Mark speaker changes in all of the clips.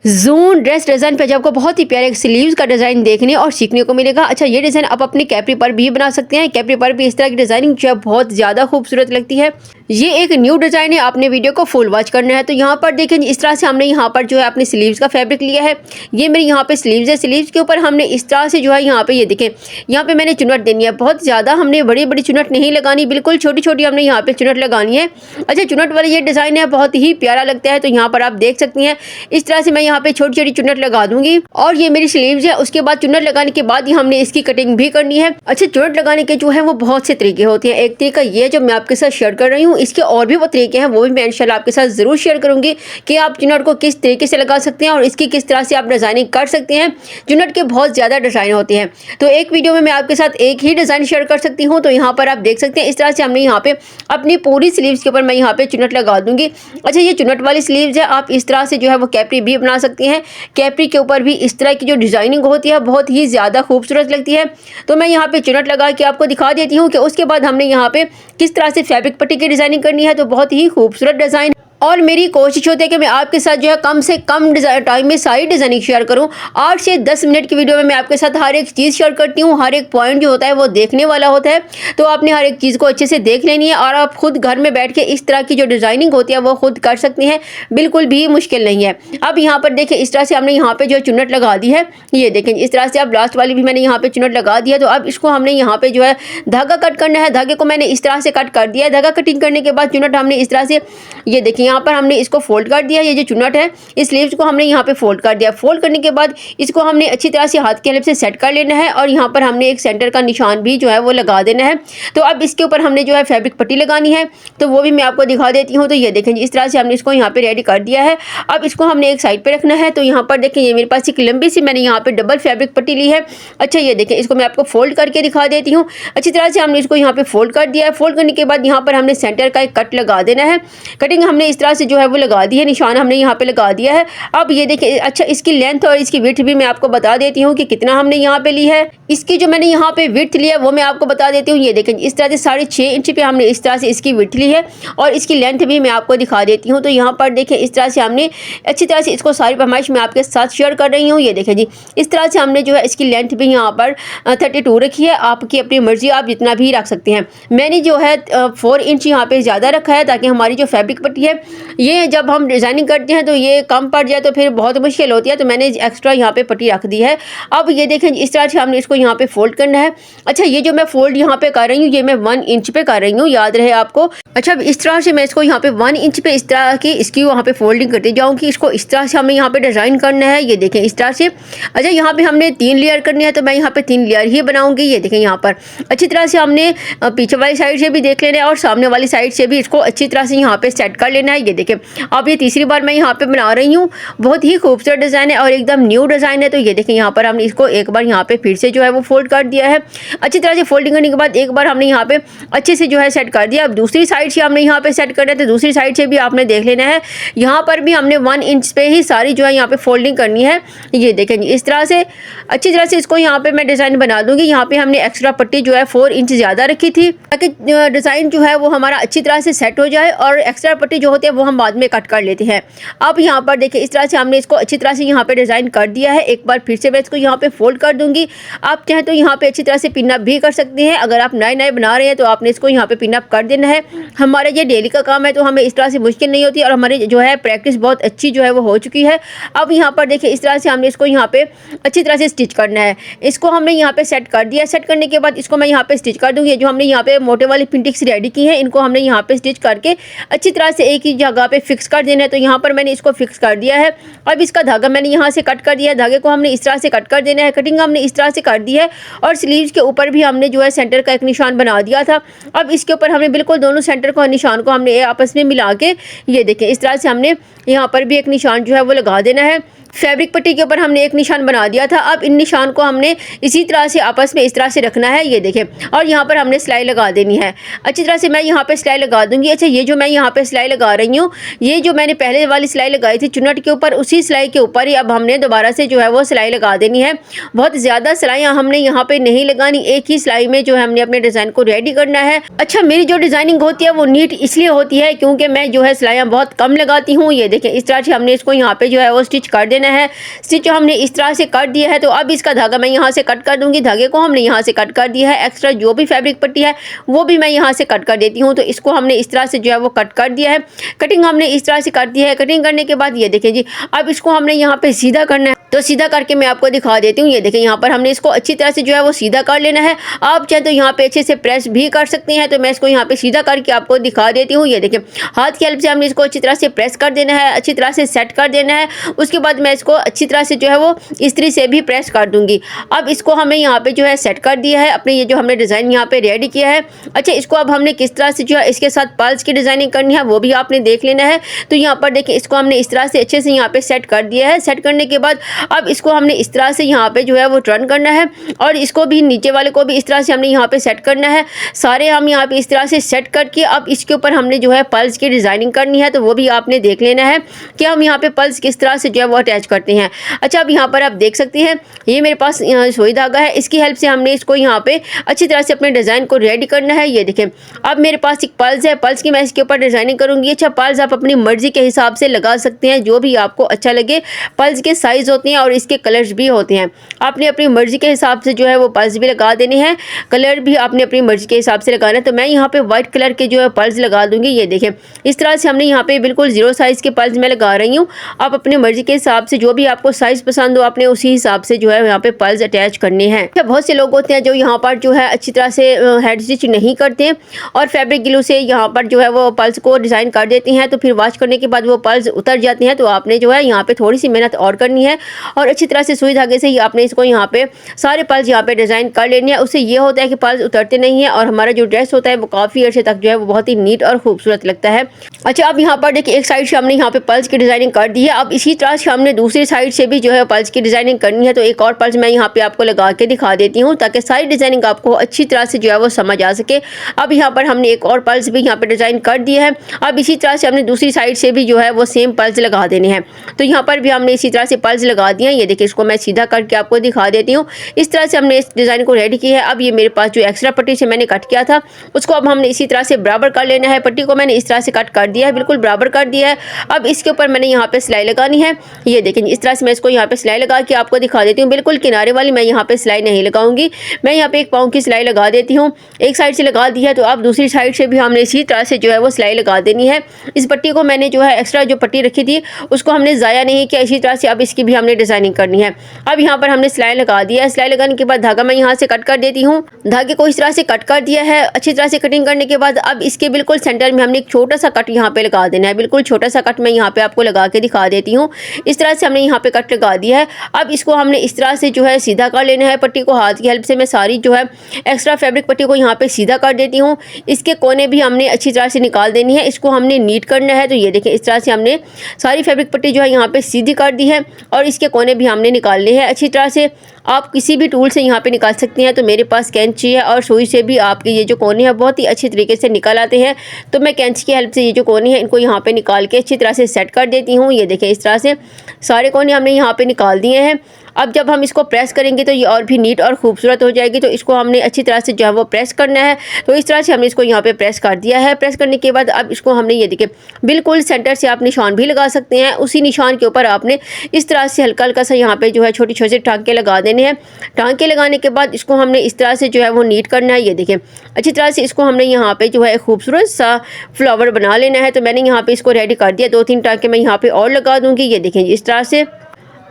Speaker 1: Zone dress design पे आपको बहुत ही प्यारे स्लीव्स का डिज़ाइन देखने और सीखने को मिलेगा। अच्छा, ये डिज़ाइन आप अपनी कैपरी पर भी बना सकते हैं। कैपरी पर भी इस तरह की डिज़ाइनिंग जो है बहुत ज़्यादा खूबसूरत लगती है। ये एक न्यू डिज़ाइन है, आपने वीडियो को फुल वॉच करना है। तो यहाँ पर देखें, इस तरह से हमने यहाँ पर जो है अपने स्लीव्स का फैब्रिक लिया है। ये मेरी यहाँ पे स्लीव्स है। स्लीव्स के ऊपर हमने इस तरह से जो है यहाँ पे ये देखें, यहाँ पे मैंने चुनट देनी है। बहुत ज़्यादा हमने बड़ी बड़ी चुनट नहीं लगानी, बिल्कुल छोटी छोटी हमने यहाँ पे चुनट लगानी है। अच्छा, चुनट वाला ये डिज़ाइन है, बहुत ही प्यारा लगता है। तो यहाँ पर आप देख सकती हैं, इस तरह से मैं यहाँ पे छोटी छोटी चुनट लगा दूंगी और ये मेरी स्लीव्स है। उसके बाद चुनट लगाने के बाद ही हमने इसकी कटिंग भी करनी है। अच्छा, चुनट लगाने के जो है वो बहुत से तरीके होते हैं। एक तरीका ये जो मैं आपके साथ शेयर कर रही हूँ, इसके और भी वो तरीके हैं, वो भी मैं इंशाल्लाह आपके साथ जरूर शेयर करूंगी कि आप चुनट को किस तरीके से लगा सकते हैं और इसकी किस तरह से आप डिजाइनिंग कर सकते हैं। चुनट के बहुत ज्यादा डिजाइन होते हैं, तो एक वीडियो में मैं आपके साथ एक ही डिजाइन शेयर कर सकती हूँ। तो यहाँ पर आप देख सकते हैं, इस तरह से हमने यहाँ पे अपनी पूरी स्लीव्स के ऊपर मैं यहाँ पे चुनट लगा दूंगी। अच्छा, ये चुनट वाली स्लीव्स है, आप इस तरह से जो है वो कैपरी भी बना सकते हैं। कैपरी के ऊपर भी इस तरह की जो डिजाइनिंग होती है बहुत ही ज्यादा खूबसूरत लगती है। तो मैं यहाँ पे चुनट लगा के आपको दिखा देती हूँ कि उसके बाद हमने यहाँ पे किस तरह से फैब्रिक पट्टी की डिजाइनिंग करनी है। तो बहुत ही खूबसूरत डिजाइन, और मेरी कोशिश होती है कि मैं आपके साथ जो है कम से कम टाइम में सारी डिज़ाइनिंग शेयर करूं। 8 से 10 मिनट की वीडियो में मैं आपके साथ हर एक चीज़ शेयर करती हूं। हर एक पॉइंट जो होता है वो देखने वाला होता है, तो आपने हर एक चीज़ को अच्छे से देख लेनी है और आप खुद घर में बैठ के इस तरह की जो डिज़ाइनिंग होती है वो खुद कर सकते हैं, बिल्कुल भी मुश्किल नहीं है। अब यहाँ पर देखें, इस तरह से हमने यहाँ पर जो चुनट लगा दी है, ये देखें इस तरह से। अब लास्ट वाली भी मैंने यहाँ पर चुनट लगा दिया। तो अब इसको हमने यहाँ पर जो है धागा कट करना है। धागे को मैंने इस तरह से कट कर दिया है। धागा कटिंग करने के बाद चुनट हमने इस तरह से, ये देखिए यहाँ पर हमने इसको फोल्ड कर दिया। ये जो चुनट है, इस स्लीव्स को हमने यहाँ पे फोल्ड कर दिया। फोल्ड करने के बाद इसको हमने अच्छी तरह से हाथ की हेल्प से सेट कर लेना है और यहाँ पर हमने एक सेंटर का निशान भी जो है वो लगा देना है। तो अब इसके ऊपर हमने जो है फैब्रिक पट्टी लगानी है, तो वो भी मैं आपको दिखा देती हूँ। तो ये देखें, इस तरह से हमने इसको यहाँ पे रेडी कर दिया है। अब इसको हमने एक साइड पे रखना है। तो यहाँ पर देखें, ये मेरे पास एक लंबी सी मैंने यहाँ पे डबल फैब्रिक पट्टी ली है। अच्छा, ये देखें, इसको मैं आपको फोल्ड करके दिखा देती हूँ। अच्छी तरह से हमने इसको यहाँ पे फोल्ड कर दिया है। फोल्ड करने के बाद यहाँ पर हमने सेंटर का एक कट लगा देना है। कटिंग हमने इस तरह से जो है वो लगा दी है, निशान हमने यहाँ पे लगा दिया है। अब ये देखिए, अच्छा, इसकी लेंथ और इसकी विड्थ भी मैं आपको बता देती हूँ कि कितना हमने यहाँ पे ली है। इसकी जो मैंने यहाँ पे विड्थ लिया है वो मैं आपको बता देती हूँ। ये देखें, इस तरह से 6.5 इंच पे हमने इस तरह से इसकी विड्थ ली है और इसकी लेंथ भी मैं आपको दिखा देती हूँ। तो यहाँ पर देखें, इस तरह से हमने अच्छी तरह से इसको सारी फरमाइश मैं आपके साथ शेयर कर रही हूँ। ये देखें जी, इस तरह से हमने जो है इसकी लेंथ भी यहाँ पर 32 रखी है। आपकी अपनी मर्जी, आप जितना भी रख सकते हैं। मैंने जो है 4 इंच यहाँ पे ज़्यादा रखा है, ताकि हमारी जो फैब्रिक पट्टी है ये जब हम डिज़ाइनिंग करते हैं तो ये कम पड़ जाए तो फिर बहुत मुश्किल होती है। तो मैंने एक्स्ट्रा यहाँ पे पट्टी रख दी है। अब ये देखें, इस तरह से हमने इसको यहाँ पे फोल्ड करना है। अच्छा, ये जो मैं फोल्ड यहाँ पे कर रही हूँ, ये मैं 1 इंच पे कर रही हूँ, याद रहे आपको। अच्छा, इस तरह से मैं इसको यहाँ पे 1 इंच पे इस तरह की इसकी वहाँ पे फोल्डिंग करती जाऊँगी। इसको इस तरह से हमें यहाँ पे डिज़ाइन करना है। ये देखें, इस तरह से। अच्छा, यहाँ पे हमने 3 लेयर करनी है, तो मैं यहाँ पे 3 लेयर ही बनाऊँगी। ये देखें, यहाँ पर अच्छी तरह से हमने पीछे वाली साइड से भी देख लेना है और सामने वाली साइड से भी इसको अच्छी तरह से यहाँ पे सेट कर लेना है। ये देखें, अब ये तीसरी बार मैं यहाँ पे बना रही हूँ। बहुत ही खूबसूरत डिज़ाइन है और एकदम न्यू डिज़ाइन है। तो ये देखें, यहाँ पर हमने इसको एक बार यहाँ पे फिर से जो है वो फोल्ड कर दिया है। अच्छी तरह से फोल्डिंग करने के बाद एक बार हमने यहाँ पे अच्छे से जो है सेट कर दिया। अब दूसरी साइड से हमने यहाँ पे सेट करना है, तो दूसरी साइड से भी आपने देख लेना है। यहाँ पर भी हमने 1 इंच पे ही सारी जो है यहाँ पे फोल्डिंग करनी है। ये देखें, इस तरह से अच्छी तरह से इसको यहाँ पे मैं डिज़ाइन बना दूँगी। यहाँ पे हमने एक्स्ट्रा पट्टी जो है 4 इंच ज़्यादा रखी थी, ताकि डिज़ाइन जो है वो हमारा अच्छी तरह से सेट हो जाए और एक्स्ट्रा पट्टी जो होती है वो हम बाद में कट कर लेते हैं। अब यहाँ पर देखिए, इस तरह से हमने इसको अच्छी तरह से यहाँ पे डिज़ाइन कर दिया है। एक बार फिर से मैं इसको यहाँ पे फोल्ड कर दूंगी। आप चाहें तो यहाँ पे अच्छी तरह से पिनअप भी कर सकते हैं। अगर आप नए नए बना रहे हैं तो आपने इसको यहाँ पे पिनअप कर देना है। हमारा ये डेली का काम है, तो हमें इस तरह से मुश्किल नहीं होती और हमारी जो है प्रैक्टिस बहुत अच्छी जो है वो हो चुकी है। अब यहाँ पर देखिए, इस तरह से हमने इसको यहाँ पे अच्छी तरह से स्टिच करना है। इसको हमने यहाँ पे सेट कर दिया। सेट करने के बाद इसको मैं यहाँ पे स्टिच कर दूँगी। जो हमने यहाँ पे मोटे वाली पिंटिक्स रेडी की हैं, इनको हमने यहाँ पे स्टिच करके अच्छी तरह से एक ही जगह पे फिक्स कर देना है। तो यहाँ पर मैंने इसको फिक्स कर दिया है। अब इसका धागा मैंने यहाँ से कट कर दिया है। धागे को हमने इस तरह से कट कर देना है। कटिंग हमने इस तरह से कर दी है और स्लीव्स के ऊपर भी हमने जो है सेंटर का एक निशान बना दिया था। अब इसके ऊपर हमने बिल्कुल दोनों सेंटर को निशान को हमने आपस में मिला के, ये देखें, इस तरह से हमने यहाँ पर भी एक निशान जो है वो लगा देना है। फैब्रिक पट्टी के ऊपर हमने एक निशान बना दिया था। अब इन निशान को हमने इसी तरह से आपस में इस तरह से रखना है। ये देखें, और यहाँ पर हमने सिलाई लगा देनी है। अच्छी तरह से मैं यहाँ पे सिलाई लगा दूंगी। अच्छा, ये जो मैं यहाँ पे सिलाई लगा रही हूँ। ये जो मैंने पहले वाली सिलाई लगाई थी चुन्नट के ऊपर, उसी सिलाई के ऊपर ही अब हमने दोबारा से जो है वो सिलाई लगा देनी है। बहुत ज़्यादा सिलाइयाँ हमने यहाँ पे नहीं लगानी, एक ही सिलाई में जो है हमने अपने डिज़ाइन को रेडी करना है। अच्छा, मेरी जो डिज़ाइनिंग होती है वो नीट इसलिए होती है क्योंकि मैं जो है सिलाइयाँ बहुत कम लगाती हूँ। ये देखें, इस तरह से हमने इसको यहाँ पे जो है वो स्टिच कर देना है। स्टिच हमने इस तरह से कर दिया है, तो अब इसका धागा मैं यहाँ से कट कर दूंगी। धागे को हमने यहाँ से कट कर दिया है। एक्स्ट्रा जो भी फैब्रिक पट्टी है वो भी मैं यहाँ से कट कर देती हूँ। तो इसको हमने इस तरह से जो है वो कट कर दिया है। कटिंग हमने इस तरह से कर दी है। कटिंग करने के बाद ये देखें जी, अब इसको हमने यहाँ पे सीधा करना है। तो सीधा करके मैं आपको दिखा देती हूँ। ये देखें, यहाँ पर हमने इसको अच्छी तरह से जो है वो सीधा कर लेना है। आप चाहे तो यहाँ पे अच्छे से प्रेस भी कर सकते हैं। तो मैं इसको यहाँ पे सीधा करके आपको दिखा देती हूँ। ये देखें, हाथ की हेल्प से हमने इसको अच्छी तरह से प्रेस कर देना है, अच्छी तरह से सेट कर देना है। उसके बाद मैं इसको अच्छी तरह से जो है वो इस्त्री से भी प्रेस कर दूंगी। अब इसको हमें यहाँ पे जो है सेट कर दिया है, अपने ये जो हमने डिज़ाइन यहाँ पे रेडी किया है। अच्छा, इसको अब हमने किस तरह से जो है इसके साथ पल्स की डिज़ाइनिंग करनी है वो भी आपने देख लेना है। तो यहाँ पर देखिए, इसको हमने इस तरह से अच्छे से यहाँ पे सेट कर दिया है। सेट करने के बाद अब इसको हमने इस तरह से यहाँ पे जो है वो टर्न करना है, और इसको भी नीचे वाले को भी इस तरह से हमने यहाँ पे सेट करना है। सारे हम यहाँ पे इस तरह से सेट करके अब इसके ऊपर हमने जो है पल्स की डिज़ाइनिंग करनी है। तो वो भी आपने देख लेना है कि हम यहाँ पे पल्स किस तरह से जो है वो अटैच करते हैं। अच्छा, अब यहाँ पर आप देख सकते हैं, ये मेरे पास सुई धागा है। इसकी हेल्प से हमने इसको यहाँ पे अच्छी तरह से अपने डिज़ाइन को रेडी करना है। ये देखें, अब मेरे पास एक पल्स है, पल्स की मैं इसके ऊपर डिज़ाइनिंग करूँगी। अच्छा, पल्स आप अपनी मर्जी के हिसाब से लगा सकते हैं, जो भी आपको अच्छा लगे। पल्स के साइज़ होते हैं और इसके कलर्स भी होते हैं। आपने अपनी मर्जी के हिसाब से जो है वो पल्स भी लगा देने हैं, कलर भी आपने अपनी मर्जी के हिसाब से लगाना है। तो मैं यहाँ पे व्हाइट कलर के जो है पल्स लगा दूंगी। ये देखें, इस तरह से हमने यहाँ पे बिल्कुल 0 साइज़ के पल्स मैं लगा रही हूँ। आप अपनी मर्जी के हिसाब से जो भी आपको साइज़ पसंद हो, आपने उसी हिसाब से जो है यहाँ पे पल्स अटैच करने हैं। बहुत से लोग होते हैं जो यहाँ पर जो है अच्छी तरह से हेड स्टिच नहीं करते और फैब्रिक ग्लू से यहाँ पर जो है वो पल्स को डिज़ाइन कर देते हैं। तो फिर वॉश करने के बाद वो पल्स उतर जाते हैं। तो आपने जो है यहाँ पे थोड़ी सी मेहनत और करनी है, और अच्छी तरह से सुई धागे से ही आपने इसको यहाँ पे सारे पल्स यहाँ पे डिज़ाइन कर लेनी है। उससे ये होता है कि पल्स उतरते नहीं है और हमारा जो ड्रेस होता है वो काफ़ी अर्से तक जो है वो बहुत ही नीट और खूबसूरत लगता है। अच्छा, अब यहाँ पर देखिए, एक साइड से हमने यहाँ पे पल्स की डिज़ाइनिंग कर दी है। अब इसी तरह से हमने दूसरी साइड से भी जो है पल्स की डिज़ाइनिंग करनी है। तो एक और पल्स मैं यहाँ पे आपको लगा के दिखा देती हूँ, ताकि सारी डिज़ाइनिंग आपको अच्छी तरह से जो है वो समझ आ सके। अब यहाँ पर हमने एक और पल्स भी यहाँ पे डिज़ाइन कर दिया है। अब इसी तरह से हमने दूसरी साइड से भी जो है वो सेम पल्स लगा देने हैं। तो यहाँ पर भी हमने इसी तरह से पल्स लगा दिए हैं। ये देखिए, इसको मैं सीधा करके आपको दिखा देती हूँ। इस तरह से हमने इस डिज़ाइन को रेडी किया है। अब ये मेरे पास जो एक्स्ट्रा पट्टी से मैंने कट किया था, उसको अब हमने इसी तरह से बराबर कर लेना है। पट्टी को मैंने इस तरह से कट कर दिया है, बिल्कुल बराबर कर दिया है। अब इसके ऊपर मैंने यहाँ पे सिलाई लगानी है। ये देखें, इस तरह से मैं इसको यहाँ पे सिलाई लगा के आपको दिखा देती हूँ। बिल्कुल किनारे वाली मैं यहाँ पे सिलाई नहीं लगाऊंगी, मैं यहाँ पे 1 पाँव की सिलाई लगा देती हूँ। एक साइड से लगा दी है, तो अब दूसरी साइड से भी हमने इसी तरह से जो है वो सिलाई लगा देनी है। इस पट्टी को मैंने जो है एक्स्ट्रा जो पट्टी रखी थी उसको हमने ज़ाया नहीं किया। इसी तरह से अब इसकी भी हमने डिज़ाइनिंग करनी है। अब यहाँ पर हमने सिलाई लगा दिया है। सिलाई लगाने के बाद धागा मैं यहाँ से कट कर देती हूँ। धागे को इस तरह से कट कर दिया है। अच्छी तरह से कटिंग करने के बाद अब इसके बिल्कुल सेंटर में हमने एक छोटा सा कट यहाँ पे लगा देना है। बिल्कुल छोटा सा कट मैं यहाँ पे आपको लगा के दिखा देती हूँ। इस तरह से हमने यहाँ पे कट लगा दिया है। अब इसको हमने इस तरह से जो है सीधा कर लेना है। पट्टी को हाथ की हेल्प से मैं सारी जो है एक्स्ट्रा फैब्रिक पट्टी को यहाँ पे सीधा कर देती हूँ। इसके कोने भी हमने अच्छी तरह से निकाल देनी है। इसको हमने नीट करना है। तो ये देखें, इस तरह से हमने सारी फैब्रिक पट्टी जो है यहाँ पे सीधी कर दी है, और इसके कोने भी हमने निकालने हैं अच्छी तरह से। आप किसी भी टूल से यहाँ पे निकाल सकते हैं। तो मेरे पास कैंची है, और सुई से भी आपके ये जो कोने हैं बहुत ही अच्छी तरीके से निकल आते हैं। तो मैं कैंची की हेल्प से ये जो कोने हैं इनको यहाँ पे निकाल के अच्छी तरह से सेट कर देती हूँ। ये देखें, इस तरह से सारे कोने हमने यहाँ पे निकाल दिए हैं। अब जब हम इसको प्रेस करेंगे तो ये और भी नीट और खूबसूरत हो जाएगी। तो इसको हमने अच्छी तरह से जो है वो प्रेस करना है। तो इस तरह से हमने इसको यहाँ पे प्रेस कर दिया है। प्रेस करने के बाद अब इसको हमने ये देखिए बिल्कुल सेंटर से आप निशान भी लगा सकते हैं। उसी निशान के ऊपर आपने इस तरह से हल्का हल्का सा यहाँ पे जो है छोटे छोटे टाँके लगा देने हैं। टाँके लगाने के बाद इसको हमने इस तरह से जो है वो नीट करना है। ये देखें, अच्छी तरह से इसको हमने यहाँ पे जो है खूबसूरत सा फ्लावर बना लेना है। तो मैंने यहाँ पे इसको रेडी कर दिया। 2-3 टाँके मैं यहाँ पे और लगा दूँगी। ये देखें, इस तरह से।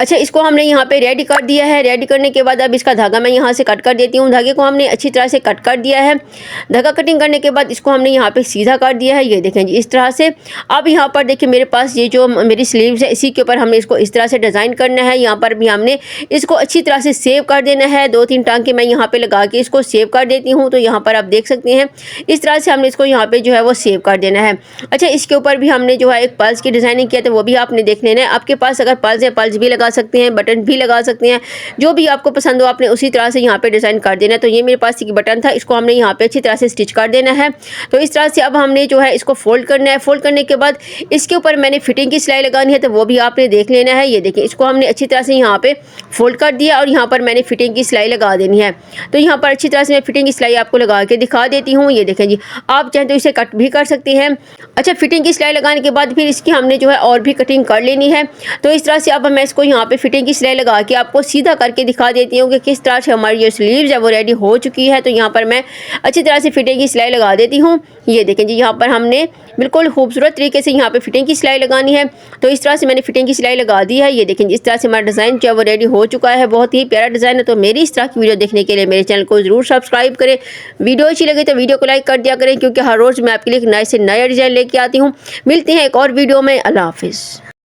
Speaker 1: अच्छा, इसको हमने यहाँ पे रेडी कर दिया है। रेडी करने के बाद अब इसका धागा मैं यहाँ से कट कर देती हूँ। धागे को हमने अच्छी तरह से कट कर दिया है। धागा कटिंग करने के बाद इसको हमने यहाँ पे सीधा कर दिया है। ये देखें जी, इस तरह से। अब यहाँ पर देखिए, मेरे पास ये जो मेरी स्लीव्स है इसी के ऊपर हमने इसको इस तरह से डिज़ाइन करना है। यहाँ पर भी हमने इसको अच्छी तरह से सेव कर देना है। 2-3 टाँके मैं यहाँ पर लगा के इसको सेव कर देती हूँ। तो यहाँ पर आप देख सकते हैं इस तरह से हमने इसको यहाँ पर जो है वो सेव कर देना है। अच्छा, इसके ऊपर भी हमने जो है एक पल्स की डिज़ाइनिंग किया, तो वो भी आपने देख लेना है। आपके पास अगर पल्स है, पल्स भी लगा लगा सकते हैं, बटन भी लगा सकते हैं, जो भी आपको पसंद हो आपने उसी तरह से यहाँ पे डिज़ाइन कर देना है। तो ये मेरे पास एक बटन था, इसको हमने यहाँ पे अच्छी तरह से स्टिच कर देना है। तो इस तरह से अब हमने जो है इसको फोल्ड करना है। फोल्ड करने के बाद इसके ऊपर मैंने फिटिंग की सिलाई लगानी है, तो वो भी आपने देख लेना है। ये देखिए, इसको हमने अच्छी तरह से यहाँ पे फोल्ड कर दिया और यहाँ पर मैंने फिटिंग की सिलाई लगा देनी है। तो यहाँ पर अच्छी तरह से मैं फिटिंग की सिलाई आपको लगा के दिखा देती हूँ। ये देखें जी, आप चाहें तो इसे कट भी कर सकते हैं। अच्छा, फिटिंग की सिलाई लगाने के बाद फिर इसकी हमने जो है और भी कटिंग कर लेनी है। तो इस तरह से अब मैं इसको यहाँ पे फिटिंग की सिलाई लगा के आपको सीधा करके दिखा देती हूँ कि किस तरह से हमारी जो स्लीव्स है वो रेडी हो चुकी है। तो यहाँ पर मैं अच्छी तरह से फिटिंग की सिलाई लगा देती हूँ। ये देखें जी, यहाँ पर हमने बिल्कुल खूबसूरत तरीके से यहाँ पे फिटिंग की सिलाई लगानी है। तो इस तरह से मैंने फिटिंग की सिलाई लगा दी है। ये देखें, इस तरह से हमारा डिज़ाइन जो है वो रेडी हो चुका है। बहुत ही प्यारा डिज़ाइन है। तो मेरी इस तरह की वीडियो देखने के लिए मेरे चैनल को ज़रूर सब्सक्राइब करें। वीडियो अच्छी लगे तो वीडियो को लाइक कर दिया करें, क्योंकि हर रोज़ मैं आपके लिए नए से नया डिज़ाइन लेके आती हूँ। मिलते हैं एक और वीडियो में। अल्लाह हाफिज़।